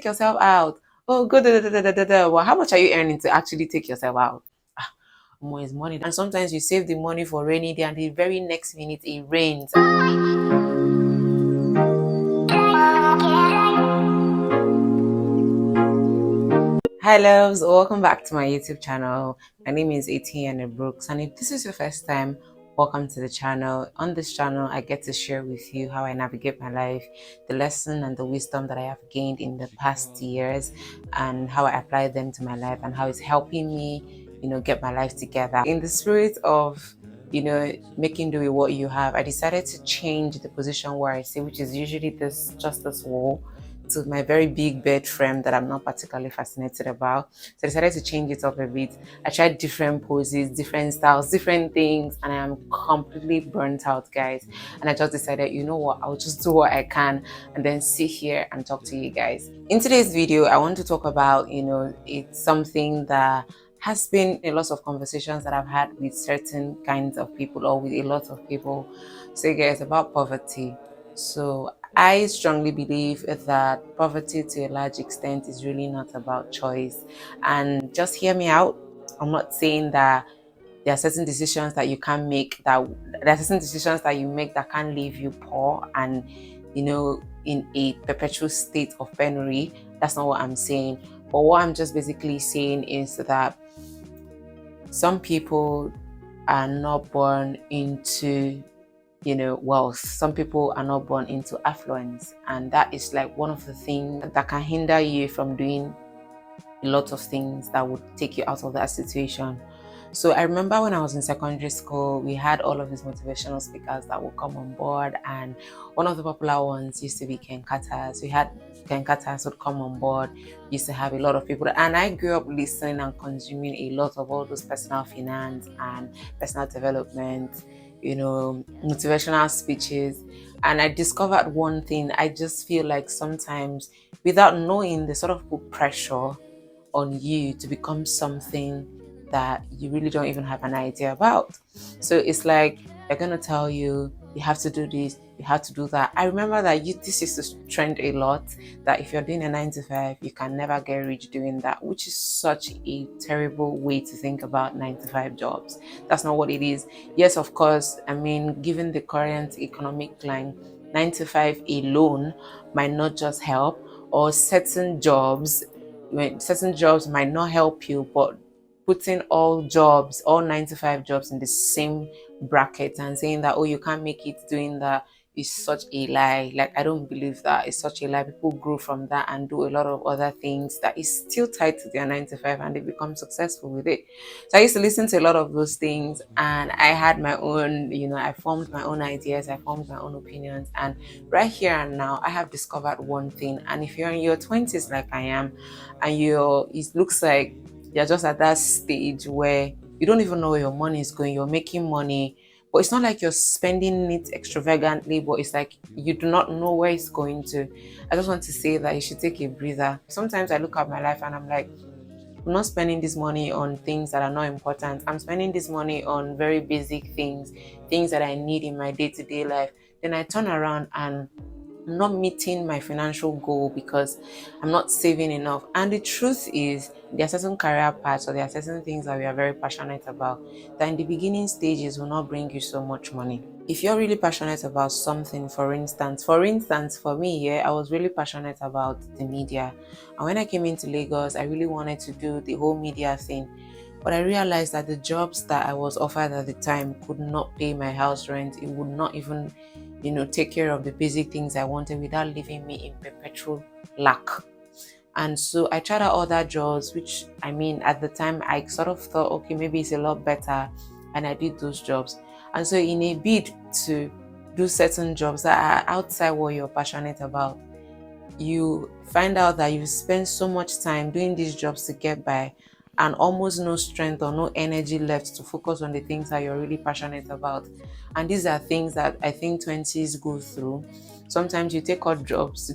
yourself out. Oh, go da da da da da da. Well, how much are you earning to actually take yourself out? More is money. And sometimes you save the money for rainy day, and the very next minute it rains. Hi loves, welcome back to my YouTube channel. My name is Etienne Brooks, and if this is your first time, welcome to the channel. On this channel, I get to share with you how I navigate my life, the lesson and the wisdom that I have gained in the past years, and how I apply them to my life and how it's helping me, get my life together. In the spirit of making do with what you have, I decided to change the position where I sit, which is usually this wall, to my very big bed frame that I'm not particularly fascinated about. So I decided to change it up a bit. I tried different poses, different styles, different things, and I am completely burnt out, guys. And I just decided, you know what, I'll just do what I can and then sit here and talk to you guys. In today's video, I want to talk about, it's something that has been a lot of conversations that I've had with certain kinds of people or with a lot of people. So guys, about poverty. So I strongly believe that poverty to a large extent is really not about choice. And just hear me out. I'm not saying that there are certain decisions that you can't make, that there are certain decisions that you make that can leave you poor and in a perpetual state of penury. That's not what I'm saying. But what I'm just basically saying is that some people are not born into wealth. Some people are not born into affluence, and that is like one of the things that can hinder you from doing a lot of things that would take you out of that situation. So I remember when I was in secondary school, we had all of these motivational speakers that would come on board, and one of the popular ones used to be Ken Carter's. We had Ken Carter's would come on board, used to have a lot of people, and I grew up listening and consuming a lot of all those personal finance and personal development, motivational speeches. And I discovered one thing. I just feel like sometimes, without knowing, they sort of put pressure on you to become something that you really don't even have an idea about. So it's like they're going to tell you, you have to do this, you have to do that. I remember that this used to trend a lot, that if you're doing a 9 to 5, you can never get rich doing that, which is such a terrible way to think about 9 to 5 jobs. That's not what it is. Yes, of course, I mean, given the current economic climate, 9 to 5 alone might not just help, or certain jobs might not help you, but putting all 9 to 5 jobs in the same bracket and saying that, oh, you can't make it doing that, is such a lie. Like, I don't believe that. It's such a lie. People grow from that and do a lot of other things that is still tied to their 9 to 5, and they become successful with it. So I used to listen to a lot of those things, and I had my own, I formed my own ideas, I formed my own opinions. And right here and now, I have discovered one thing. And if you're in your 20s like I am, and it looks like you're just at that stage where you don't even know where your money is going, you're making money, but it's not like you're spending it extravagantly, but it's like you do not know where it's going to. I just want to say that you should take a breather. Sometimes I look at my life and I'm like, I'm not spending this money on things that are not important. I'm spending this money on very basic things that I need in my day-to-day life. Then I turn around and I'm not meeting my financial goal because I'm not saving enough. And the truth is, there are certain career paths or there are certain things that we are very passionate about that in the beginning stages will not bring you so much money. If you're really passionate about something, for instance, for me, I was really passionate about the media. And when I came into Lagos, I really wanted to do the whole media thing. But I realized that the jobs that I was offered at the time could not pay my house rent. It would not even, take care of the basic things I wanted without leaving me in perpetual lack. And so I tried out other jobs, which, I mean, at the time I sort of thought, okay, maybe it's a lot better. And I did those jobs. And so in a bid to do certain jobs that are outside what you're passionate about, you find out that you spend so much time doing these jobs to get by, and almost no strength or no energy left to focus on the things that you're really passionate about. And these are things that I think 20s go through. Sometimes you take on jobs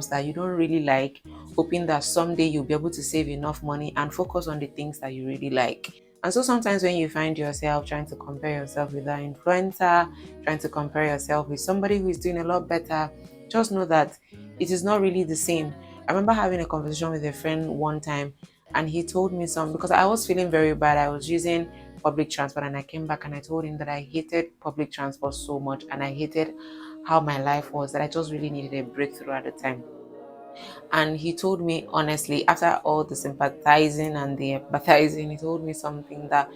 that you don't really like, hoping that someday you'll be able to save enough money and focus on the things that you really like. And so sometimes when you find yourself trying to compare yourself with an influencer, trying to compare yourself with somebody who is doing a lot better, just know that it is not really the same. I remember having a conversation with a friend one time, and he told me something because I was feeling very bad. I was using public transport, and I came back and I told him that I hated public transport so much and I hated how my life was, that I just really needed a breakthrough at the time. And he told me honestly, after all the sympathizing and the empathizing, he told me something that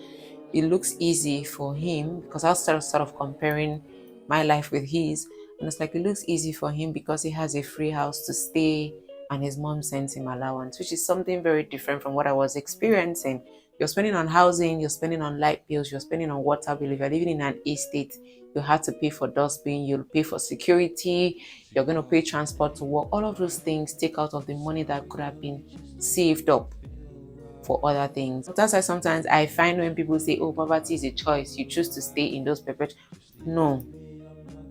it looks easy for him, because I was sort of comparing my life with his. And it's like, it looks easy for him because he has a free house to stay and his mom sends him allowance, which is something very different from what I was experiencing. You're spending on housing, you're spending on light bills, you're spending on water bill. If you're living in an estate, you have to pay for dustbin, you'll pay for security, you're going to pay transport to work. All of those things take out of the money that could have been saved up for other things. That's why sometimes I find when people say, oh, poverty is a choice, you choose to stay in those perpetual. No,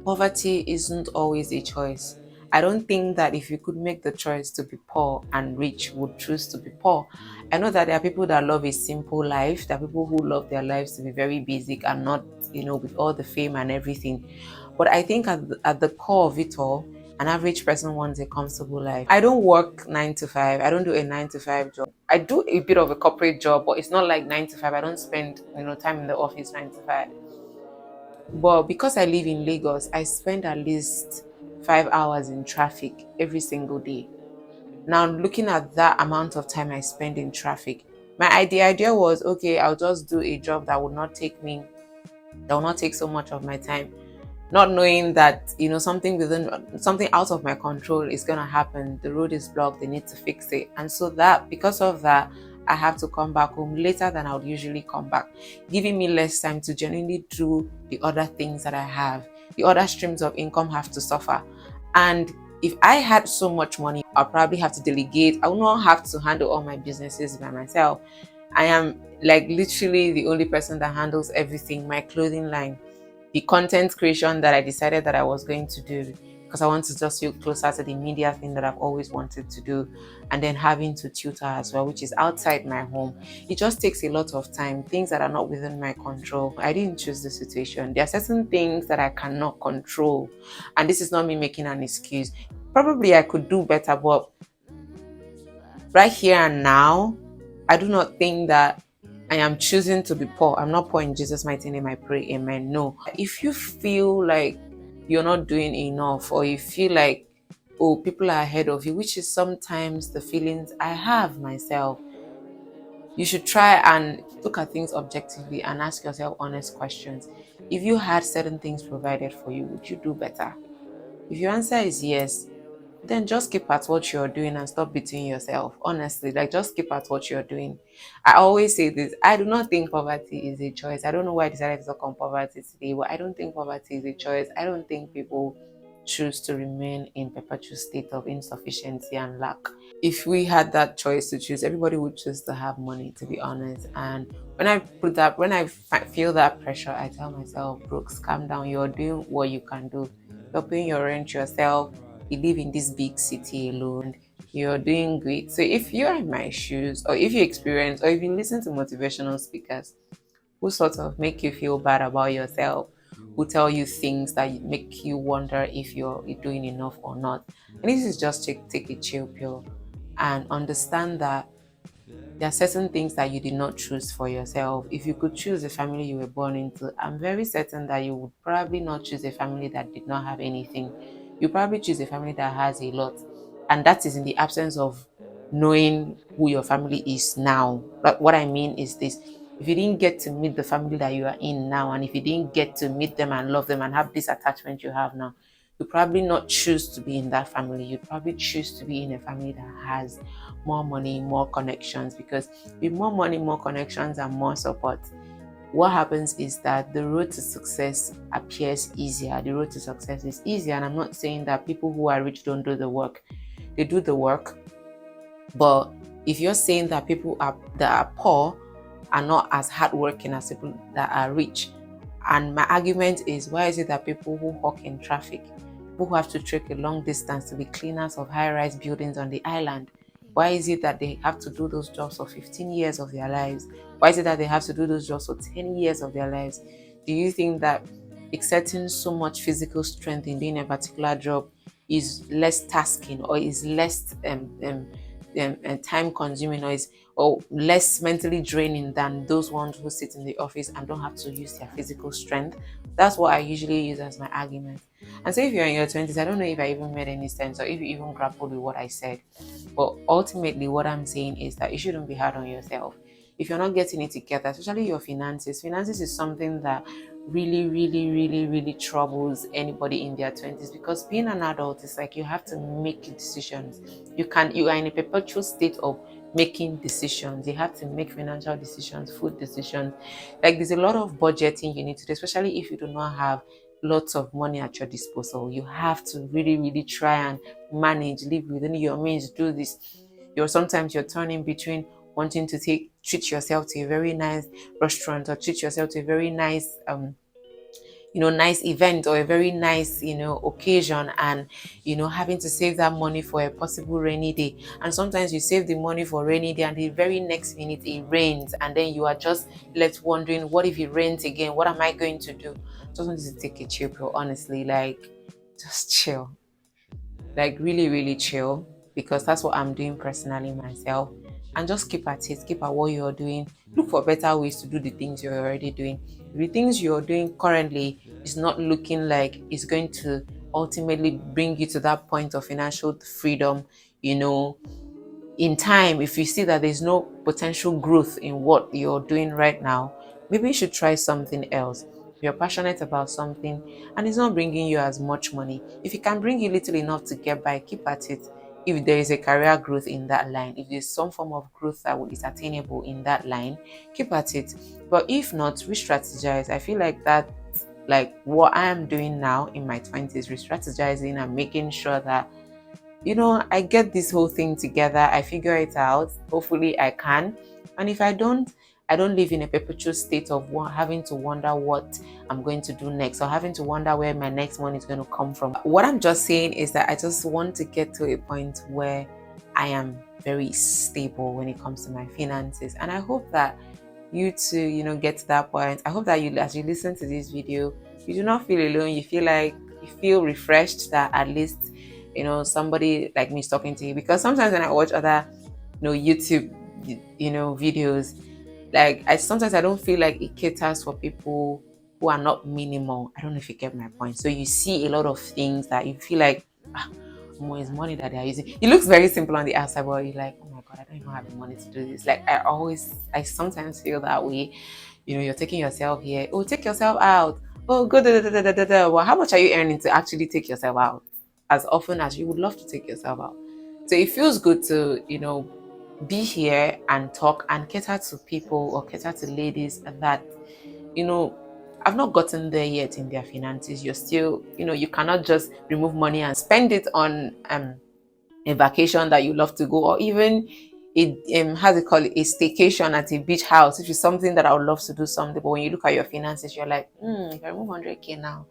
poverty isn't always a choice. I don't think that if you could make the choice to be poor and rich, would choose to be poor. I know that there are people that love a simple life. There are people who love their lives to be very basic and not, with all the fame and everything. But I think at the core of it all, an average person wants a comfortable life. I don't work 9 to 5. I don't do a 9 to 5 job. I do a bit of a corporate job, but it's not like 9 to 5. I don't spend, time in the office 9 to 5. But because I live in Lagos, I spend at least 5 hours in traffic every single day. Now, looking at that amount of time I spend in traffic, the idea was, okay, I'll just do a job that will not take so much of my time, not knowing that something out of my control is going to happen. The road is blocked, they need to fix it. And so that because of that, I have to come back home later than I would usually come back, giving me less time to genuinely do the other things that I have. The other streams of income have to suffer. And if I had so much money, I'll probably have to delegate. I will not have to handle all my businesses by myself. I am like literally the only person that handles everything, my clothing line, the content creation that I decided that I was going to do, because I want to just feel closer to the media thing that I've always wanted to do, and then having to tutor as well, which is outside my home. It just takes a lot of time, things that are not within my control. I didn't choose the situation. There are certain things that I cannot control, and this is not me making an excuse. Probably I could do better, but right here and now, I do not think that I am choosing to be poor. I'm not poor in Jesus' mighty name. I pray, amen. No. If you feel like you're not doing enough, or you feel like, oh, people are ahead of you, which is sometimes the feelings I have myself, you should try and look at things objectively and ask yourself honest questions. If you had certain things provided for you, would you do better? If your answer is yes, then just keep at what you're doing and stop beating yourself. Honestly, like, just keep at what you're doing. I always say this: I do not think poverty is a choice. I don't know why I decided to talk on poverty today, but I don't think poverty is a choice. I don't think people choose to remain in perpetual state of insufficiency and lack. If we had that choice to choose, everybody would choose to have money, to be honest. And when I feel that pressure, I tell myself, Brooks, calm down. You're doing what you can do. You're paying your rent yourself. You live in this big city alone. You're doing great. So if you're in my shoes, or if you experience, or if you listen to motivational speakers who sort of make you feel bad about yourself, who tell you things that make you wonder if you're doing enough or not, and this is just take a chill pill and understand that there are certain things that you did not choose for yourself. If you could choose the family you were born into, I'm very certain that you would probably not choose a family that did not have anything. You probably choose a family that has a lot. And that is in the absence of knowing who your family is now. But what I mean is this: if you didn't get to meet the family that you are in now, and if you didn't get to meet them and love them and have this attachment you have now, you probably not choose to be in that family. You'd probably choose to be in a family that has more money, more connections, because with more money, more connections, and more support, what happens is that the road to success appears easier. The road to success is easier. And I'm not saying that people who are rich don't do the work. They do the work. But if you're saying that that are poor are not as hardworking as people that are rich, and my argument is, why is it that people who hawk in traffic, people who have to trek a long distance to be cleaners of high-rise buildings on the island, why is it that they have to do those jobs for 15 years of their lives? Why is it that they have to do those jobs for 10 years of their lives? Do you think that exerting so much physical strength in doing a particular job is less tasking, or is less time consuming, or less mentally draining than those ones who sit in the office and don't have to use their physical strength. That's what I usually use as my argument. And so if you're in your 20s, I don't know if I even made any sense or if you even grappled with what I said. But ultimately, what I'm saying is that you shouldn't be hard on yourself. If you're not getting it together, especially your finances, finances is something that really, really, really, really troubles anybody in their 20s, because being an adult is like you have to make decisions. You are in a perpetual state of making decisions. You have to make financial decisions, food decisions. Like, there's a lot of budgeting you need to do, especially if you do not have lots of money at your disposal. You have to really, really try and manage, live within your means, do this. Sometimes you're turning between wanting to treat yourself to a very nice restaurant, or treat yourself to a very nice nice event, or a very nice occasion, and having to save that money for a possible rainy day. And sometimes you save the money for rainy day and the very next minute it rains, and then you are just left wondering, what if it rains again? What am I going to do? Just wanted to take a chill pill, honestly. Like, just chill. Like, really, really chill, because that's what I'm doing personally myself. And just keep at it, keep at what you're doing. Look for better ways to do the things you're already doing. If the things you're doing currently is not looking like it's going to ultimately bring you to that point of financial freedom, in time, if you see that there's no potential growth in what you're doing right now, maybe you should try something else. If you're passionate about something and it's not bringing you as much money, if it can bring you little enough to get by, keep at it. If there is a career growth in that line, if there's some form of growth that is attainable in that line, keep at it. But if not, re-strategize. I feel like that, like what I am doing now in my 20s, re-strategizing and making sure that I get this whole thing together. I figure it out. Hopefully I can. And if I don't live in a perpetual state of having to wonder what I'm going to do next, or having to wonder where my next money is going to come from. What I'm just saying is that I just want to get to a point where I am very stable when it comes to my finances. And I hope that you too, get to that point. I hope that as you listen to this video, you do not feel alone. You feel refreshed, that at least somebody like me is talking to you. Because sometimes when I watch other YouTube videos, like sometimes I don't feel like it caters for people who are not minimal. I don't know if you get my point. So you see a lot of things that you feel like, more is money that they are using. It looks very simple on the outside, but you're like, oh my god, I don't even have the money to do this. Like, I sometimes feel that way. You're taking yourself here. Oh, take yourself out. Oh, go da da da da da da. Well, how much are you earning to actually take yourself out? As often as you would love to take yourself out. So it feels good to, be here and talk and cater to people, or cater to ladies that, I've not gotten there yet in their finances. You're still, you cannot just remove money and spend it on a vacation that you love to go, or even how do you call it, a staycation at a beach house, which is something that I would love to do someday. But when you look at your finances, you're like, if I remove 100K now,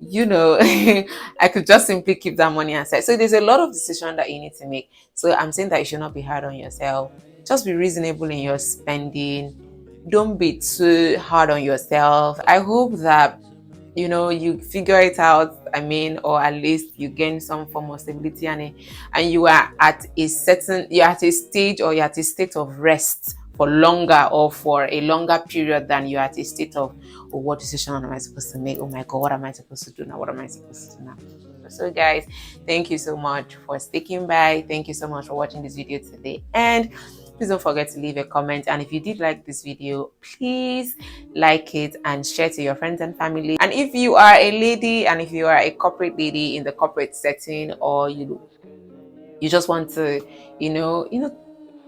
I could just simply keep that money aside. So there's a lot of decision that you need to make. So I'm saying that you should not be hard on yourself. Just be reasonable in your spending. Don't be too hard on yourself. I hope that you figure it out. Or at least you gain some form of stability, and you're at a stage, or you're at a state of rest for longer, or for a longer period than you're at a state of, oh, what decision am I supposed to make? Oh my god, what am I supposed to do now? What am I supposed to do now? So guys, thank you so much for sticking by. Thank you so much for watching this video today, and please don't forget to leave a comment. And if you did like this video, please like it and share to your friends and family. And if you are a lady, and if you are a corporate lady in the corporate setting, or you just want to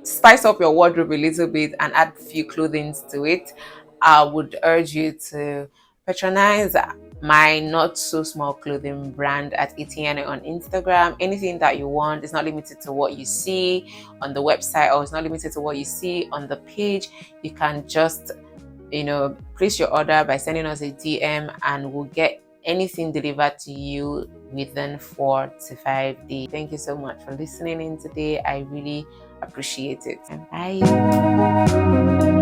spice up your wardrobe a little bit and add a few clothing to it, I would urge you to patronize my not so small clothing brand at Etienne on Instagram. Anything that you want, it's not limited to what you see on the website, or it's not limited to what you see on the page. You can just place your order by sending us a DM, and we'll get anything delivered to you within 4 to 5 days. Thank you so much for listening in today. I really appreciate it. And bye.